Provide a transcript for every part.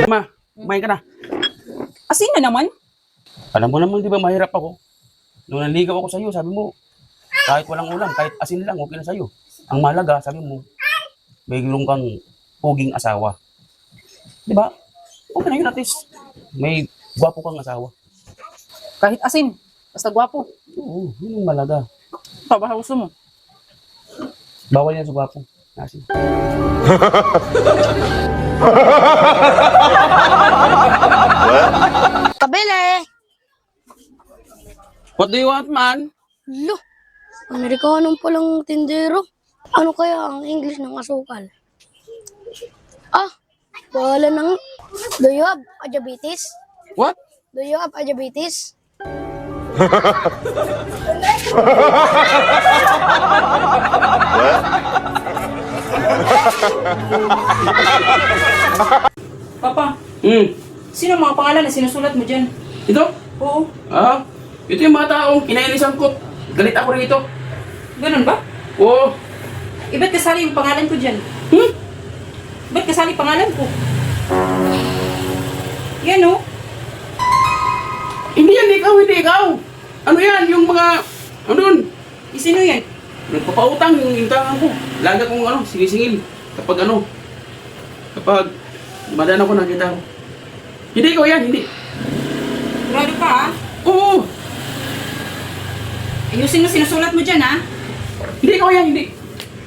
Ma, kumain ka na. Asin na naman. Alam mo naman, di ba, mahirap ako. Nung naligaw ako sa'yo, sabi mo, kahit walang ulam, kahit asin lang, okay na sa'yo. Ang mahalaga, sabi mo, mayroon kang puging asawa. Di ba? Okay na yun, at least may gwapo kang asawa. Kahit asin. Basta gwapo. Oo, yun ang mahalaga. Pabaha gusto mo. Bawal yan sa gwapo. Asin. Kabele! What do you want, man? Lo, Amerikanong palang tindero. Ano kaya ang English ng asukal? Ah, wala nang... Do you have diabetes? What? Do you have diabetes? Papa, Hmm. sino ang mga pangalan na sinusulat mo dyan? Ito? Oo. Ah, ito yung mga taong kinainisan ko. Galit ako rito. Ganun ba? Oo. Ba't kasali yung pangalan ko dyan? Hmm? Ba't kasali pangalan ko? Yan o. Hindi yan, ikaw, hindi ikaw. Ano yan, yung mga, ano yun? Sino yan? Nagpapautang yung intangan ko. Lagi akong ano, sinisingil. Kapag madaan ako, nakita ko. Hindi ikaw yan, hindi. Grado ka ha? Oo. Ayusin mo sinusulat mo dyan ha? Hindi ikaw yan, hindi.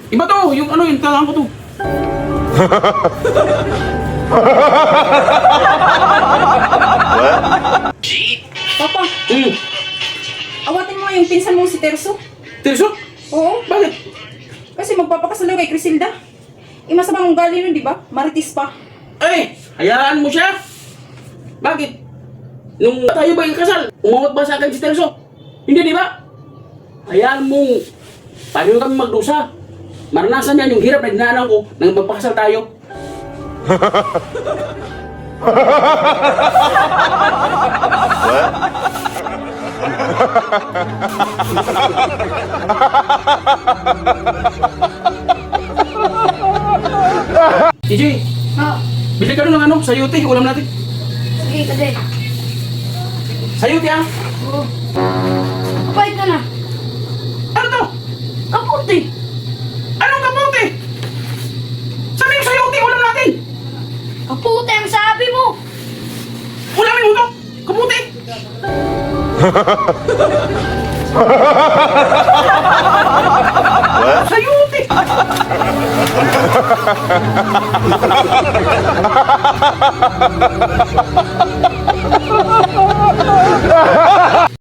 Iba to, yung ano, yung tangan ko to. Papa, Hmm. awatin mo nga yung pinsan mo si Terso. Tirso? Oo. Bakit? Kasi magpapakasal daw kay Crisilda. Masabang ugali nun, di ba? Maritis pa. Ay, hayaan mo siya. Bakit? Nung tayo ba yung kasal, umawat ba sa akin si Tirso? Hindi, di ba? Hayaan mo, tayo kami magdusa. Maranasan yan yung hirap na dinaanan ko nang magpakasal tayo. Gigi, Ha? bili ka doon ng ano, sayuti, ulam natin. Sige, kasi. Sayuti ah. Oo. Kapait ka na. Ano to? Kapunti. Anong kapote? Sabi yung sayuti, ulam natin. Kaputi ang sabi mo. Ulamin mo to, kapote. Sayuti.